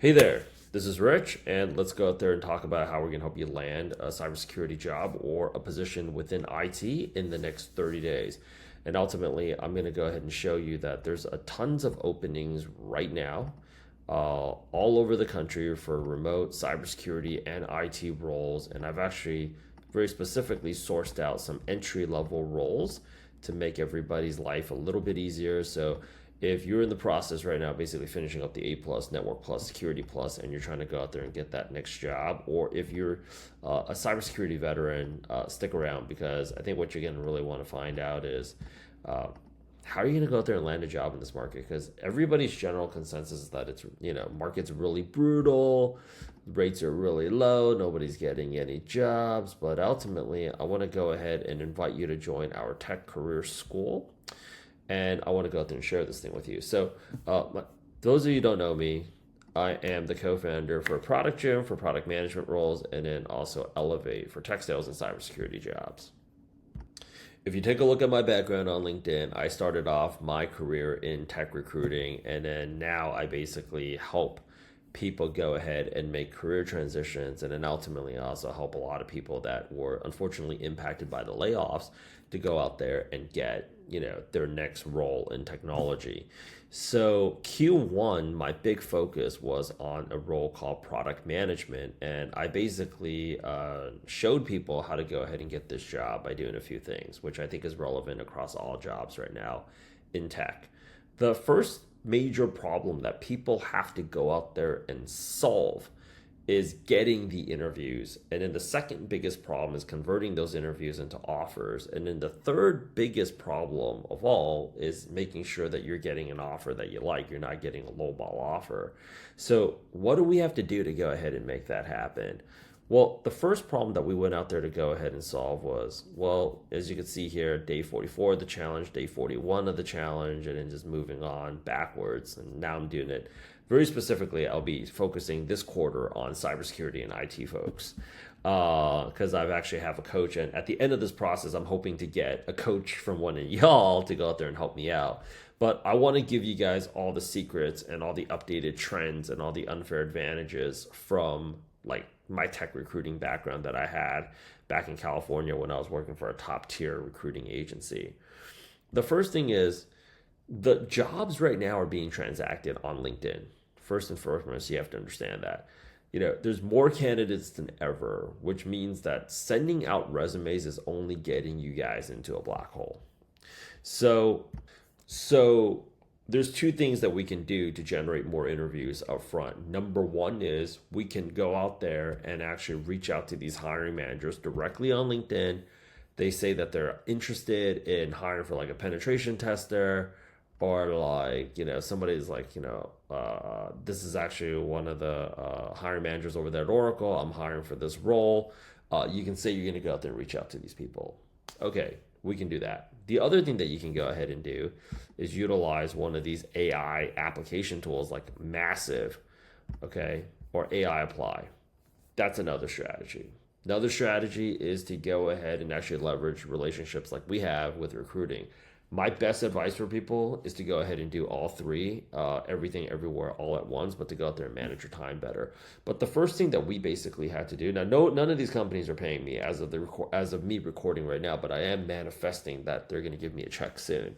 Hey there, this is Rich, and let's go out there and talk about how we're going to help you land a cybersecurity job or a position within IT in the next 30 days. And ultimately, I'm going to go ahead and show you that there's a tons of openings right now, all over the country for remote cybersecurity and IT roles. And I've actually very specifically sourced out some entry level roles to make everybody's life a little bit easier. So if you're in the process right now, basically finishing up the A plus, Network plus, Security plus, and you're trying to go out there and get that next job, or if you're a cybersecurity veteran, stick around, because I think what you're going to really want to find out is how are you going to go out there and land a job in this market? Because everybody's general consensus is that it's, market's really brutal, rates are really low, nobody's getting any jobs. But ultimately, I want to go ahead and invite you to join our tech career school, and I want to go out there and share this thing with you. So, those of you who don't know me, I am the co-founder for Product Gym for product management roles, and then also Elevate for tech sales and cybersecurity jobs. If you take a look at my background on LinkedIn, I started off my career in tech recruiting, and then now I basically help people go ahead and make career transitions, and then ultimately also help a lot of people that were unfortunately impacted by the layoffs to go out there and get their next role in technology. So Q1, my big focus was on a role called product management, and I basically showed people how to go ahead and get this job by doing a few things, which I think is relevant across all jobs right now in tech. The first major problem that people have to go out there and solve is getting the interviews. And then the second biggest problem is converting those interviews into offers. And then the third biggest problem of all is making sure that you're getting an offer that you like. You're not getting a lowball offer. So what do we have to do to go ahead and make that happen? Well, the first problem that we went out there to go ahead and solve was, well, as you can see here, day 44 of the challenge, day 41 of the challenge, and then just moving on backwards. And now I'm doing it very specifically. I'll be focusing this quarter on cybersecurity and IT folks, because I've actually have a coach. And at the end of this process, I'm hoping to get a coach from one of y'all to go out there and help me out. But I want to give you guys all the secrets and all the updated trends and all the unfair advantages from like my tech recruiting background that I had back in California when I was working for a top tier recruiting agency. The first thing is the jobs right now are being transacted on LinkedIn. First and foremost, you have to understand that. There's more candidates than ever, which means that sending out resumes is only getting you guys into a black hole. So there's two things that we can do to generate more interviews up front. Number one is we can go out there and actually reach out to these hiring managers directly on LinkedIn. They say that they're interested in hiring for like a penetration tester, or like, somebody's like, this is actually one of the hiring managers over there at Oracle. I'm hiring for this role. You can say you're going to go out there and reach out to these people. Okay, we can do that. The other thing that you can go ahead and do is utilize one of these AI application tools like Massive, okay, or AI Apply. That's another strategy. Another strategy is to go ahead and actually leverage relationships like we have with recruiting. My best advice for people is to go ahead and do all three, everything, everywhere, all at once, but to go out there and manage your time better. But the first thing that we basically had to do, now, none of these companies are paying me as of me recording right now, but I am manifesting that they're going to give me a check soon,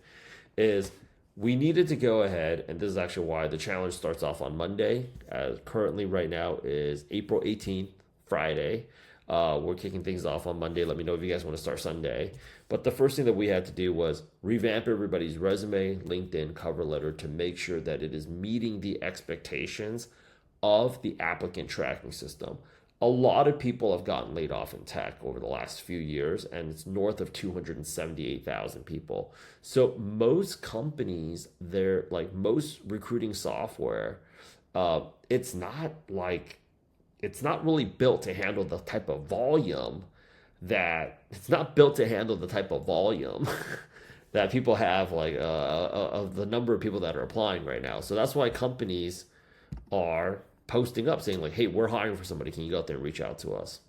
is we needed to go ahead, and this is actually why the challenge starts off on Monday. As currently right now is April 18th, Friday. We're kicking things off on Monday. Let me know if you guys want to start Sunday. But the first thing that we had to do was revamp everybody's resume, LinkedIn, cover letter to make sure that it is meeting the expectations of the applicant tracking system. A lot of people have gotten laid off in tech over the last few years, and it's north of 278,000 people. So most companies, they're like most recruiting software, it's not really built to handle the type of volume that that people have, like of the number of people that are applying right now. So that's why companies are posting up saying like, hey, we're hiring for somebody. Can you go out there and reach out to us?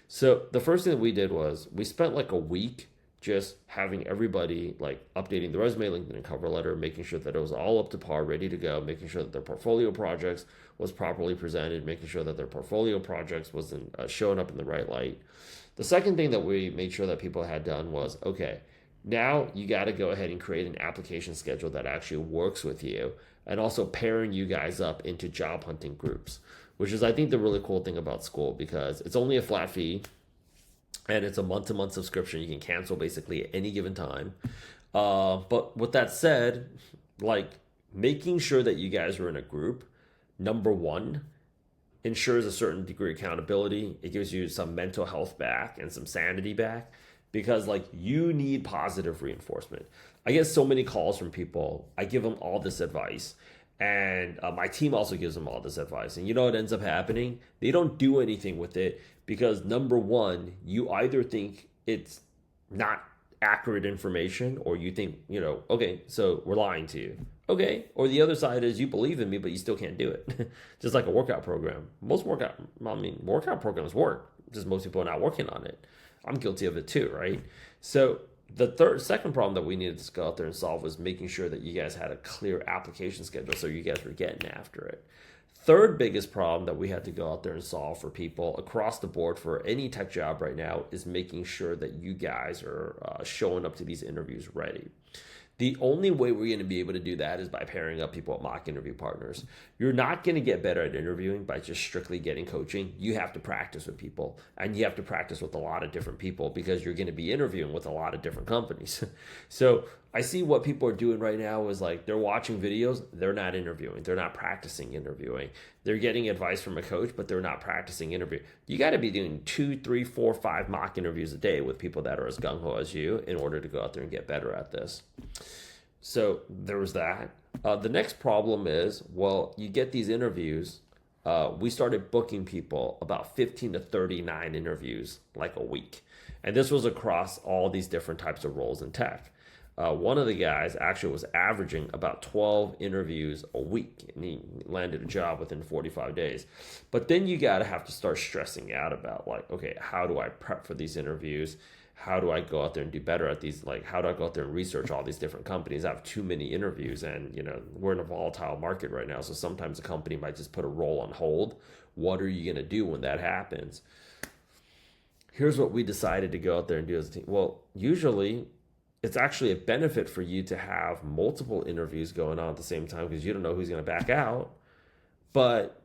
So the first thing that we did was we spent like a week just having everybody like updating the resume, LinkedIn, and cover letter, making sure that it was all up to par, ready to go, making sure that their portfolio projects was properly presented, making sure that their portfolio projects wasn't showing up in the right light. The second thing that we made sure that people had done was, okay, now you got to go ahead and create an application schedule that actually works with you, and also pairing you guys up into job hunting groups, which is, I think, the really cool thing about school, because it's only a flat fee and it's a month-to-month subscription. You can cancel basically at any given time. But with that said, like, making sure that you guys are in a group, number one, ensures a certain degree of accountability. It gives you some mental health back and some sanity back, because like, you need positive reinforcement. I get so many calls from people. I give them all this advice, and my team also gives them all this advice. And you know what ends up happening? They don't do anything with it, because number one, you either think it's not accurate information, or you think, okay, so we're lying to you. Okay. Or the other side is, you believe in me, but you still can't do it. Just like a workout program. Workout programs work, just most people are not working on it. I'm guilty of it too, right? So the second problem that we needed to go out there and solve was making sure that you guys had a clear application schedule, so you guys were getting after it. Third biggest problem that we had to go out there and solve for people across the board for any tech job right now is making sure that you guys are showing up to these interviews ready. The only way we're going to be able to do that is by pairing up people with mock interview partners. You're not going to get better at interviewing by just strictly getting coaching. You have to practice with people, and you have to practice with a lot of different people, because you're going to be interviewing with a lot of different companies. So I see what people are doing right now is like, they're watching videos, they're not interviewing, they're not practicing interviewing. They're getting advice from a coach, but they're not practicing interview. You got to be doing 2, 3, 4, 5 mock interviews a day with people that are as gung-ho as you, in order to go out there and get better at this. So there was that. The next problem is, well, you get these interviews. We started booking people about 15 to 39 interviews like a week. And this was across all these different types of roles in tech. One of the guys actually was averaging about 12 interviews a week, and he landed a job within 45 days. But then you got to have to start stressing out about, like, okay, how do I prep for these interviews? How do I go out there and do better at these? Like, how do I go out there and research all these different companies? I have too many interviews, and we're in a volatile market right now. So sometimes a company might just put a role on hold. What are you going to do when that happens? Here's what we decided to go out there and do as a team. Well, usually it's actually a benefit for you to have multiple interviews going on at the same time, because you don't know who's going to back out. But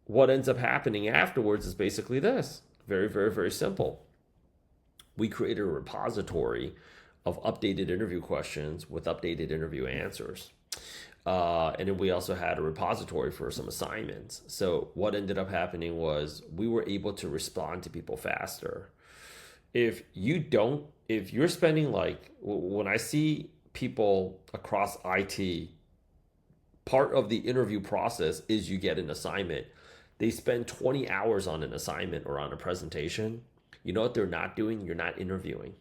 what ends up happening afterwards is basically this. Very, very, very simple. We created a repository of updated interview questions with updated interview answers. And then we also had a repository for some assignments. So what ended up happening was, we were able to respond to people faster. If you're spending, like, when I see people across IT, part of the interview process is you get an assignment. They spend 20 hours on an assignment or on a presentation. You know what they're not doing? You're not interviewing.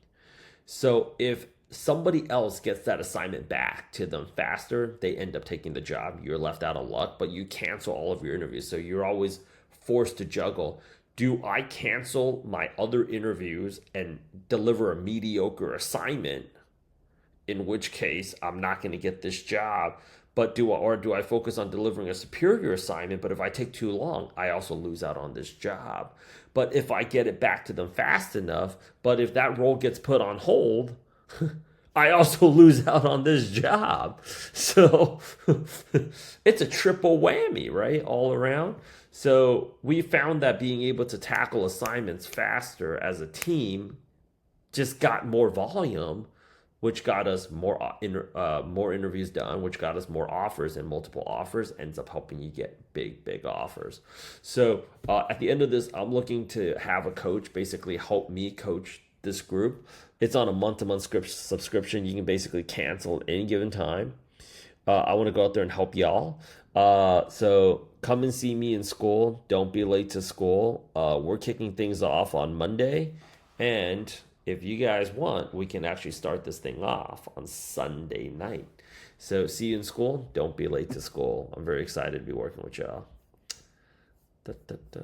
So if somebody else gets that assignment back to them faster, they end up taking the job. You're left out of luck, but you cancel all of your interviews. So you're always forced to juggle. Do I cancel my other interviews and deliver a mediocre assignment, in which case I'm not going to get this job? But do I focus on delivering a superior assignment? But if I take too long, I also lose out on this job. But if I get it back to them fast enough, but if that role gets put on hold, I also lose out on this job. So it's a triple whammy, right? All around. So we found that being able to tackle assignments faster as a team just got more volume, which got us more interviews done, which got us more offers, and multiple offers ends up helping you get big, big offers. So at the end of this, I'm looking to have a coach basically help me coach this group. It's on a month-to-month subscription. You can basically cancel at any given time. I want to go out there and help y'all. So come and see me in school. Don't be late to school. We're kicking things off on Monday, and if you guys want, we can actually start this thing off on Sunday night. So see you in school. Don't be late to school. I'm very excited to be working with y'all. Da, da, da.